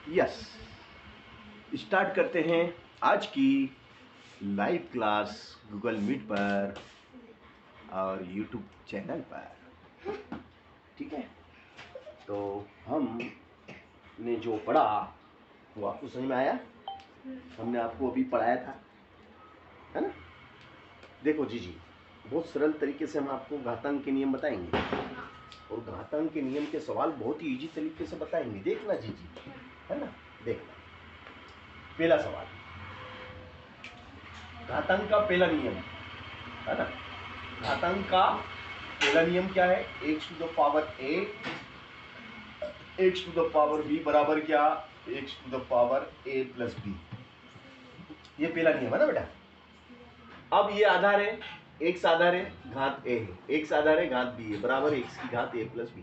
Yes, start करते हैं आज की लाइव क्लास गूगल मीट पर और यूट्यूब चैनल पर। ठीक है, तो हमने जो पढ़ा वो आपको समझ में आया? हमने आपको अभी पढ़ाया था, है ना? देखो जी, बहुत सरल तरीके से हम आपको घातांक के नियम बताएंगे और घातांक के नियम के सवाल बहुत ही इजी तरीके से बताएंगे। देखना जी, है ना? देखना, पहला सवाल, घातांक का पहला नियम, है ना? घातांक का पहला नियम क्या है? x to the power a, x to the power b बराबर क्या? x to the power a plus b। ये पहला नियम है ना बेटा? अब ये आधार है, x आधार है, घात a है, x आधार है, घात b है, बराबर x की घात a प्लस b।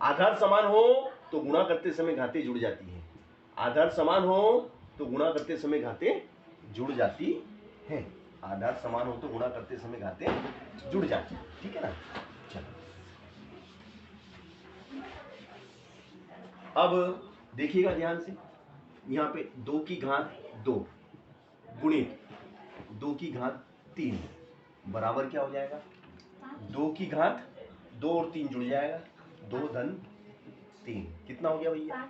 आधार समान हो तो गुणा करते समय घातें जुड़ जाती हैं। आधार समान हो तो गुणा करते समय घातें जुड़ जाती हैं। आधार समान हो तो गुणा करते समय घातें जुड़ जाती हैं। ठीक है ना? चलो, अब देखिएगा ध्यान से, यहाँ पे 2 की घात 2 गुणित 2 की घात 3 बराबर क्या हो जाएगा? 2 की घात 2 और 3 जुड़ जाएगा, 2 धन 3 कितना हो गया भैया?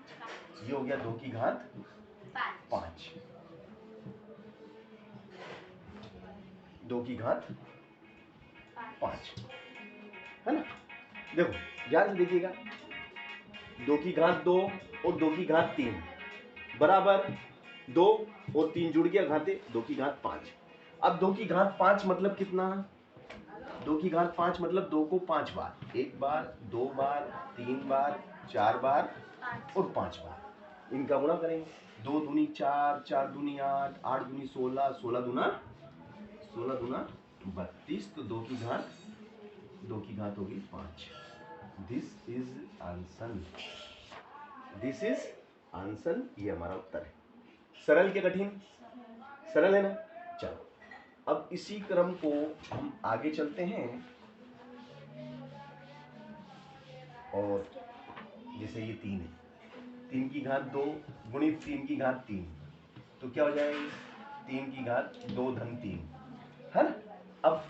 ये हो गया 2 की घात 5। 2 की घात 5, है ना? देखो ध्यान से देखिएगा, 2 की घात 2 और 2 की घात 3 बराबर 2 और 3 जुड़ गया, घाते 2 की घात 5। अब 2 की घात 5 मतलब कितना? 2 की घात 5 मतलब 2 को 5 बार, 1 बार, 2 बार, 3 बार, 4 बार और 5 बार इनका गुणा करेंगे। 2 दूनी 4, 4 दूनी 8, 8 दूनी 16, 16 दूना 32, तो 2 की घात होगी 5। This is answer, this is answer. ये हमारा उत्तर है। सरल के कठिन? सरल है ना? चलो, अब इसी क्रम को हम आगे चलते हैं और जैसे ये 3 है, 3 की घात 2 गुणित 3 की घात 3, तो क्या हो जाएगी? 3 की घात 2 धन 3, है ना? अब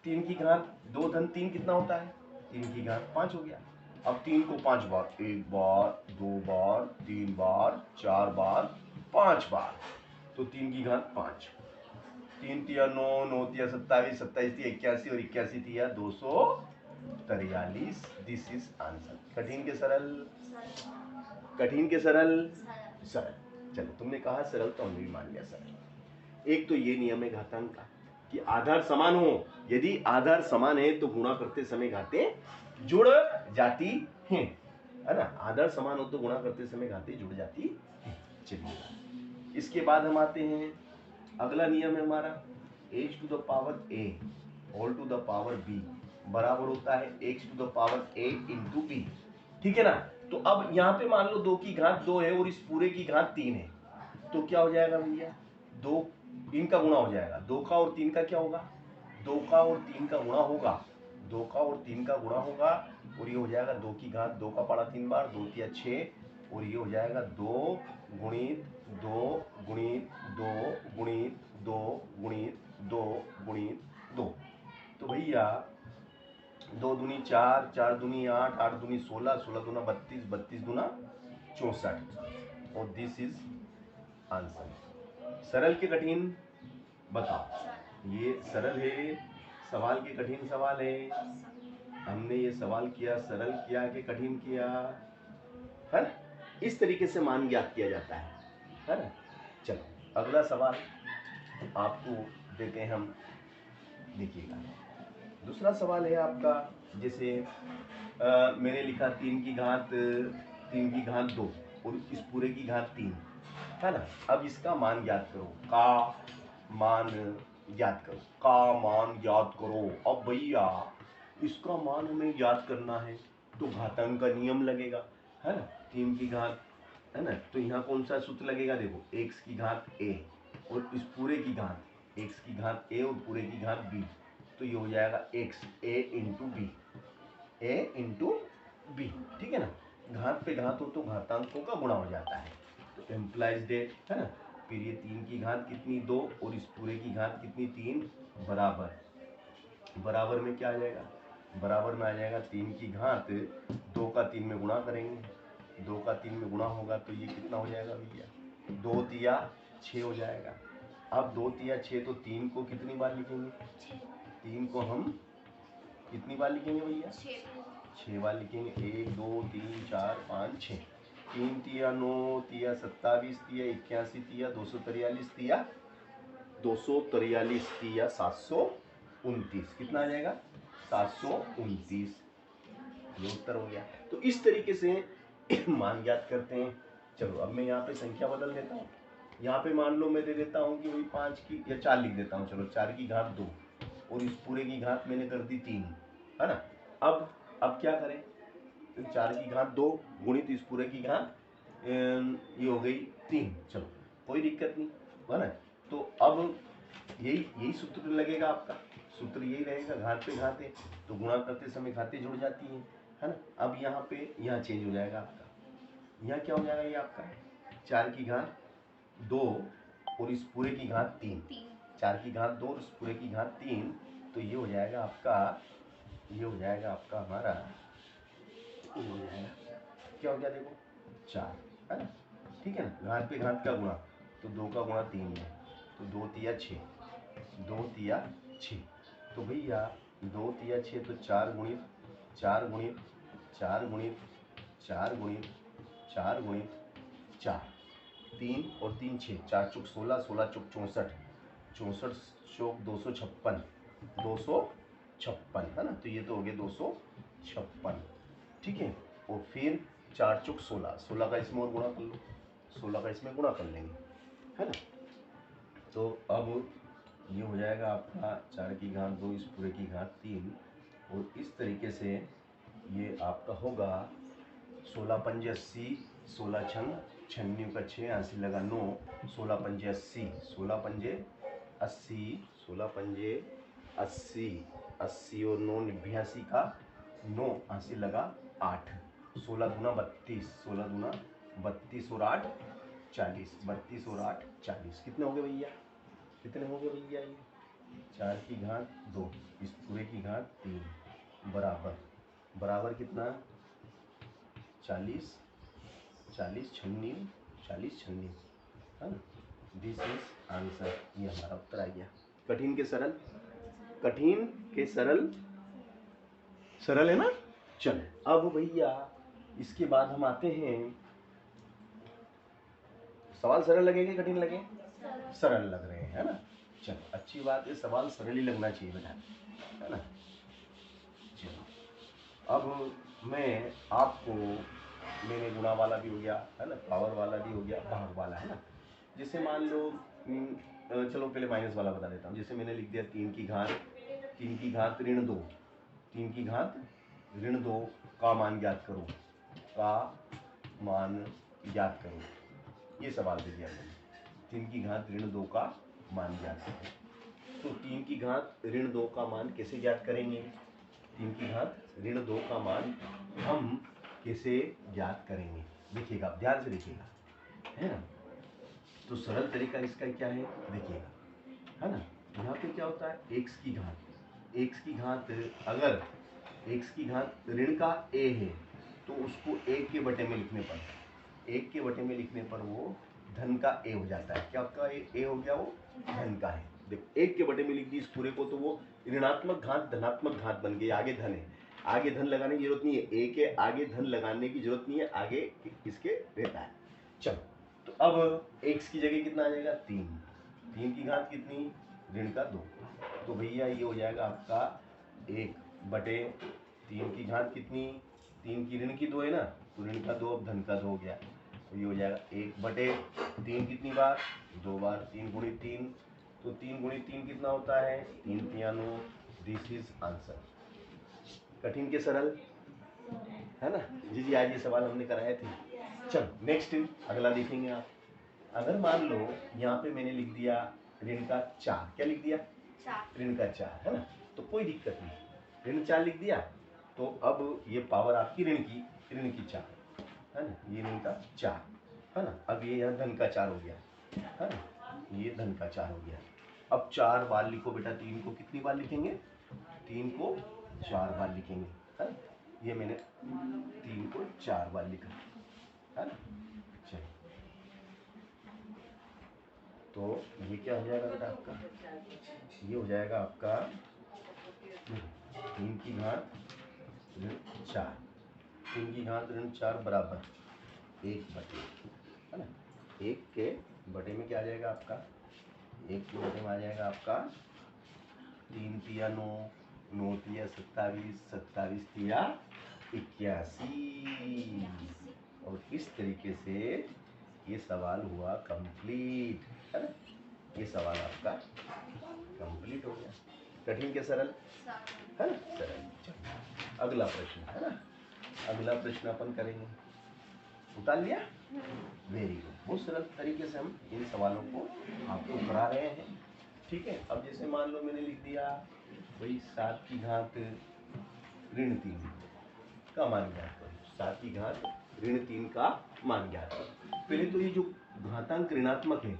3 की घात 2 धन 3 कितना होता है? 3 की घात 5 हो गया। अब 3 को 5 बार, 1 बार, 2 बार, 3 बार, 4 बार, 5 बार, तो 3 की घात 5, 3 तिया 9, 9 तिया 27, 27 तिया 81 और 81 तिया 243। This is answer. कठिन के सरल? कठिन के सरल? सरल। चलो, तुमने कहा सरल तो हमने भी मान लिया सरल। एक तो ये नियम है घातांक का कि आधार समान हो, यदि आधार समान है तो गुणा करते समय घातें जुड़ जाती हैं, है ना? आधार समान हो तो गुणा करते समय घातें जुड़ जाती हैं। चलिए, इसके बाद हम आते हैं, अगला नियम है हमारा h to the power a whole to the power b बराबर होता है x to the power a into b। ठीक है ना? तो अब यहां पे मान लो 2 की घात 2 है और इस पूरे की घात 3 है, तो क्या हो जाएगा भैया? 2 इनका गुणा हो जाएगा, 2 का और 3 का क्या होगा? 2 का और 3 का गुणा होगा, 2 का और 3 का गुणा होगा और ये हो जाएगा 2 की घात 2 का पड़ा 3 बार, 2 तिया 6 और ये हो जाएगा 2 गुणित 2 गुणित 2 गुणित 2 गुणित 2 गुणित 2। तो भैया 2 दूनी 4, 4 दूनी 8, 8 दूनी 16, 16 दूना 32, 32 दूना 64 और दिस इज आंसर। सरल के कठिन? बताओ। ये सरल है, सवाल के कठिन सवाल है। हमने ये सवाल किया, सरल किया कि कठिन किया, है ना? इस तरीके से मान ज्ञात किया जाता है ना? चलो, अगला सवाल आपको देते हैं हम, देखिएगा। दूसरा सवाल है आपका, जैसे मैंने लिखा 3 की घात 2 और इस पूरे की घात 3, है ना? अब इसका मान ज्ञात करो, का मान ज्ञात करो, का मान ज्ञात करो। अब भैया इसका मान हमें ज्ञात करना है तो घातांक का नियम लगेगा, है ना? 3 की घात, है ना? तो यहाँ कौन सा सूत्र लगेगा? देखो, x की घात a और इस पूरे की घात, x की घात a और पूरे की घात b, तो ये हो जाएगा x a into B, a into B. ठीक है ना? घात पे घात हो तो घातांकों का गुणा हो जाता है, तो एम्प्लाइज डेट है ना। फिर ये 3 की घात कितनी 2 और इस पूरे की घात कितनी 3 बराबर। बराबर में क्या आ जाएगा, बराबर में आ जाएगा 3 की घात 2 का 3 में गुणा करेंगे, 2 का 3 में गुणा होगा तो ये कितना हो जाएगा भैया 2 तिया 6 हो जाएगा। अब 2 तिया 6 तो 3 को कितनी बार लिखेंगे, 3 को हम कितनी बार लिखेंगे भैया 6 बार लिखेंगे। 1 2 3 4 5 6, 3 तिया 9 तिया 27 तिया 81 तिया 243 तिया 243 तिया 729, कितना आ जाएगा 729, ये उत्तर हो गया। तो इस तरीके से मान ज्ञात करते हैं। चलो अब मैं यहाँ पे संख्या बदल देता हूँ, यहाँ पे मान लो मैं दे देता हूँ कि वही 5 की या 4 लिख देता हूँ। चलो 4 की घात 2 और इस पूरे की घात मैंने कर दी 3, है ना। अब क्या करें, तो 4 की घात 2 गुणित इस पूरे की घात ये हो गई 3। चलो कोई दिक्कत नहीं, है ना। तो अब यही सूत्र लगेगा, आपका सूत्र यही रहेगा, घात पे घात है तो गुणा करते समय घातें जुड़ जाती हैं, है ना। अब यहाँ पे यहाँ चेंज हो जाएगा आपका, यहाँ क्या हो जाएगा, ये आपका 4 की घात 2 और इस पूरे की घात 3, 4 की घात 2 और इस पूरे की घात 3, तो ये हो जाएगा आपका, ये हो जाएगा आपका हमारा, ये हो जाएगा क्या हो गया देखो 4, है ना। ठीक है ना, घात पे घात का गुणा, तो 2 का गुणा 3 में, तो 2 तिया 6, 2 तिया 6, तो भैया 2 तिया 6 तो 4 गुणित 4 गुणित 4 गुणित 4 गुणित 4 गुणित 4, 3 और 3 6, 4 चौक 16, 16 चौक 64, 64 चौक 256, 256, है ना। तो ये तो हो गया 256, ठीक है। और फिर 4 चौक 16, 16 का इसमें और गुणा कर लो, 16 का इसमें गुणा कर लेंगे, है ना। तो अब ये हो जाएगा आपका 4 की घात 2 इस पूरे की घात 3, और इस तरीके से ये आपका होगा 16 पंजे 80, 16 छन 96 का 6, 80 लगा 9, 16 पंजे 80, 16 पंजे 80, 16 पंजे 80, 80 और 9 89 का 9, 80 लगा 8, 16 दूना 32, 16 दूना 32 और 8 40, 32 और 8 40, कितने हो गए भैया, कितने हो गए भैया, ये 4 की घात 2 इस पूरे की घात 3 बराबर, बराबर कितना 40, 40 96, 40 96, है ना। दिस इज आंसर, ये हमारा उत्तर आ गया। कठिन के सरल, कठिन के सरल, सरल है ना। चल अब भैया इसके बाद हम आते हैं, सवाल सरल लगे कि कठिन लगे, सरल लग रहे हैं, है ना। चलो अच्छी बात है, सवाल सरल ही लगना चाहिए बेटा, है ना। चलो अब मैं आपको, मैंने गुणा वाला भी हो गया, है ना, पावर वाला भी हो गया, भाग वाला, है ना। जैसे मान लो चलो पहले माइनस वाला बता देता हूँ। जैसे मैंने लिख दिया 3 की घात ऋण 2, 3 की घात ऋण 2 का मान ज्ञात करो, का मान ज्ञात करो, ये सवाल दे दिया मैंने। 3 की घात ऋण 2 का मान ज्ञात करो, तो 3 की घात ऋण 2 का मान कैसे ज्ञात करेंगे, 3 की घात ऋण 2 का मान हम कैसे ज्ञात करेंगे, देखिएगा ध्यान से देखिएगा, है ना। तो सरल तरीका इसका क्या है, देखिएगा, है ना। यहाँ पे क्या होता है, x की घात, अगर x की घात ऋण का a है तो उसको 1 के बटे में लिखने पर, 1 के बटे में लिखने पर वो धन का a हो जाता है। क्या आपका a हो गया, वो धन का है। देखो 1 के बटे में लिख दी इस पूरे को, तो वो ऋणात्मक घात धनात्मक घात बन गई, आगे धन है, आगे धन लगाने की जरूरत नहीं है, a के आगे धन लगाने की जरूरत नहीं है, आगे इसके रहता है। चलो तो अब x की जगह कितना आ जाएगा 3, 3 की घात कितनी ऋण का 2, तो भैया ये हो जाएगा आपका 1 बटे 3 की घात कितनी, 3 की ऋण की 2 है ना, तो ऋण का 2 अब धन का 2 हो गया, तो ये हो जाएगा 1 बटे 3 कितनी बार 2 बार, 3 गुणित 3, तो 3 गुणित 3 कितना होता है 3 तिया 9, दिस इज आंसर। कठिन के सरल, है ना जी जी, आज ये सवाल हमने कराए थे। चलो नेक्स्ट अगला देखेंगे आप। अगर मान लो यहाँ पे मैंने लिख दिया ऋण का 4, क्या लिख दिया ऋण का 4, है ना, तो कोई दिक्कत नहीं, ऋण 4 लिख दिया, तो अब ये पावर आपकी ऋण की 4, है ना, ये ऋण का 4, है ना। अब ये यहाँ धन का 4 हो गया, है ना, ये धन का 4 हो गया। अब 4 बार लिखो बेटा, 3 को कितनी बार लिखेंगे, 3 को 4 बार लिखेंगे, है ना। ये मैंने 3 को 4 बार लिखा, है ना। चलिए, तो ये क्या हो जाएगा बेटा आपका, ये हो जाएगा आपका 3 की घात ऋण 4, 3 की घात ऋण 4 बराबर 1 बटे, है ना। 1 के बटे में क्या आ जाएगा आपका, 1 के बटे में आ जाएगा आपका 3 तिया 9, 9 तिया 27, 27 तिया 81। और इस तरीके से ये सवाल हुआ कंप्लीट, है ना। ये सवाल आपका कंप्लीट हो गया, कठिन के सरल, है ना, सरल। चलिए अगला प्रश्न, है ना, अगला प्रश्न अपन करेंगे। उतार लिया, वेरी गुड। बहुत सरल तरीके से हम इन सवालों को आपको करा रहे हैं, ठीक है। अब जैसे मान लो मैंने लिख दिया भाई 7 की घात ऋण 3 का मान ज्ञात करो, 7 की घात ऋण 3 का मान ज्ञात करो। पहले तो ये जो घातांक ऋणात्मक है,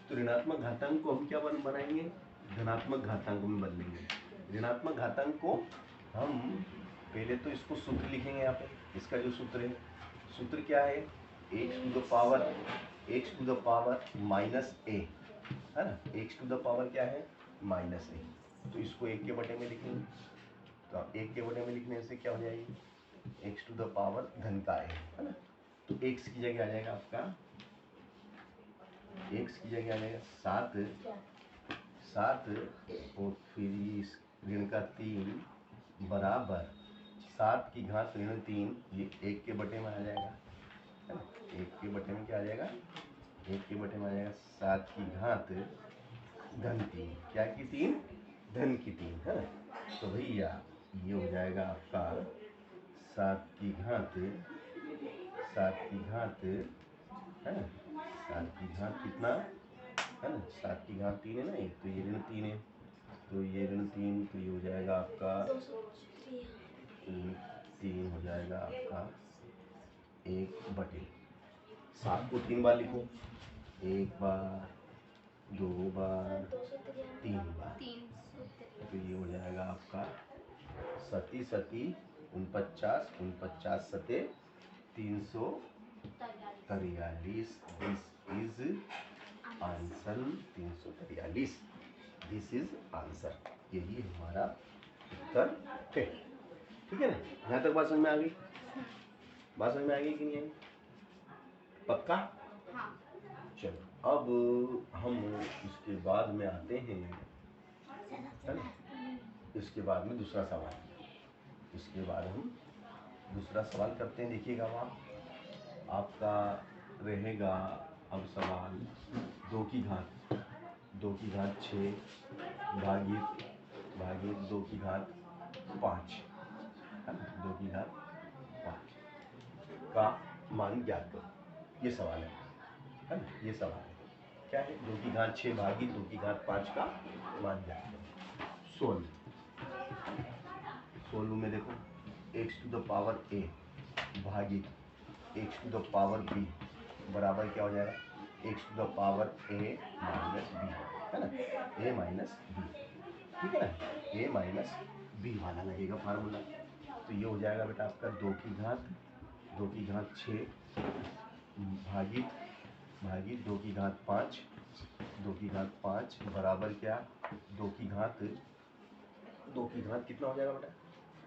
तो ऋणात्मक घातांक को हम क्या बनाएंगे, धनात्मक घातांक में बदलेंगे। ऋणात्मक घातांक को हम पहले तो इसको सूत्र लिखेंगे यहाँ पे, इसका जो सूत्र है, सूत्र क्या है, x to the power minus a, है ना। x टू द पावर क्या है, माइनस a, तो इसको 1 के बटे में लिखेंगे। तो अब 1 के बटे में लिखने से क्या हो जाएगी, x टू द पावर धन का है ना। तो x की जगह आ जाएगा आपका, x की जगह आ जाएगा 7 और फिर इस ऋण का 3 बराबर 7 की घात ऋण 3, ये 1 के बटे में आ जाएगा, है ना। 1 के बटे में क्या आ जाएगा, 1 के बटे में आ जाएगा 7 की घात धन 3, क्या की 3, धन की 3, है ना। तो भैया ये हो जाएगा आपका 7 की घात है ना, 7 की घात कितना, है ना, 7 की घात 3 है ना, एक तो ये ऋण 3 है, तो ये ऋण 3, तो ये हो जाएगा आपका 3 हो जाएगा आपका 1 बटे 7 को 3 बार लिखो, 1 बार 2 बार 3 बार, तो ये हो जाएगा आपका 7 7 49 49 सते 343, this is answer 343, this is answer, यही हमारा उत्तर है, ठीक है ना। यहाँ तक बात समझ में आ गई, बात समझ में आ गई कि नहीं आई, पक्का। हाँ। चलो अब हम इसके बाद में आते हैं, है ना, इसके बाद में दूसरा सवाल, इसके बाद हम दूसरा सवाल करते हैं। देखिएगा वहाँ आपका रहेगा अब सवाल 2 की घात 6 भागित 2 की घात 5, है ना, 2 की घात 5 का मान ज्ञात करो, ये सवाल है ना, ये सवाल है, क्या है, 2 की घात 6 भागित 2 की घात 5 का मान ज्ञात करो। सोल्व में देखो, x to the power a भागित x to the power b बराबर क्या हो जाएगा, x to the power a minus b, है ना, a माइनस b, ठीक है ना, a माइनस b वाला लगेगा फार्मूला। तो ये हो जाएगा बेटा आपका 2 की घात 6 भागित 2 की घात 5 बराबर क्या, 2 की घात कितना हो जाएगा बेटा,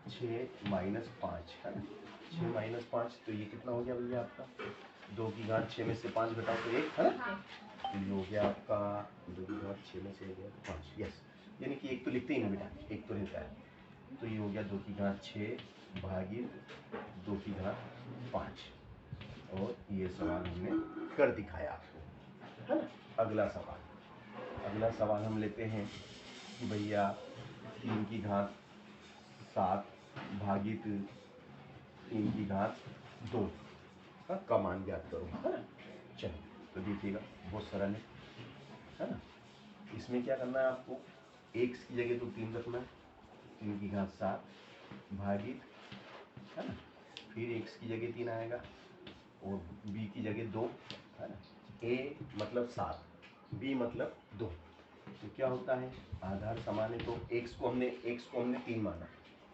6 माइनस 5, है ना, 6 माइनस 5, तो ये कितना हो गया भैया आपका, 2 की घात 6 में से 5 घटाओ तो 1, है ना, तो ये हो गया आपका 2 की घात 6 में से 5, यस, यानी कि 1 तो लिखते ही ना बेटा, 1 तो रहता है, तो ये हो गया 2 की घात 6 भागित 2 की घात 5, और ये सवाल हमने कर दिखाया आपको, है ना। अगला सवाल हम लेते हैं कि भैया 3 की घात 7 भागित 3 की घात 2 का मान ज्ञात करो, है ना। चलिए तो देखिएगा बहुत सरल है ना। इसमें क्या करना है आपको, x की जगह तो 3 रखना है, 3 की घात 7 भागित, है ना, फिर x की जगह 3 आएगा और b की जगह 2, ए मतलब 7, बी मतलब 2, तो क्या होता है आधार समान है। तो x को हमने 3 माना,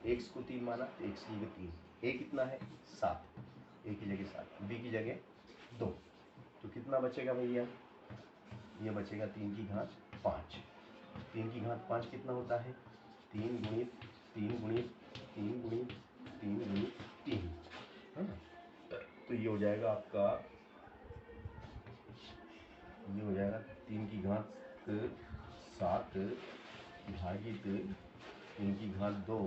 x को 3 माना तो x की जगह 3, a कितना है 7, a की जगह 7, b की जगह 2, तो कितना बचेगा भैया, ये बचेगा 3 की घात 5। 3 की घात 5 कितना होता है 3 गुणित 3 गुणित 3 गुणित 3 गुणित 3, है ना। तो ये हो जाएगा आपका, ये हो जाएगा 3 की घात 7 भागित 3 की घात 2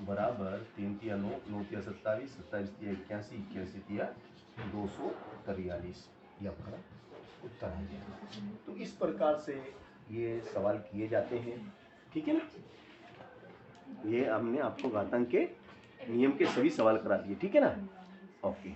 बराबर 3 तिया 9, 9 तिया 27, 27 तिया 81, 81 तिया 243, ये आपका उत्तर आ जाएगा। तो इस प्रकार से ये सवाल किए जाते हैं, ठीक है ना। ये हमने आपको घातांक के नियम के सभी सवाल करा दिए, ठीक है ना। ओके।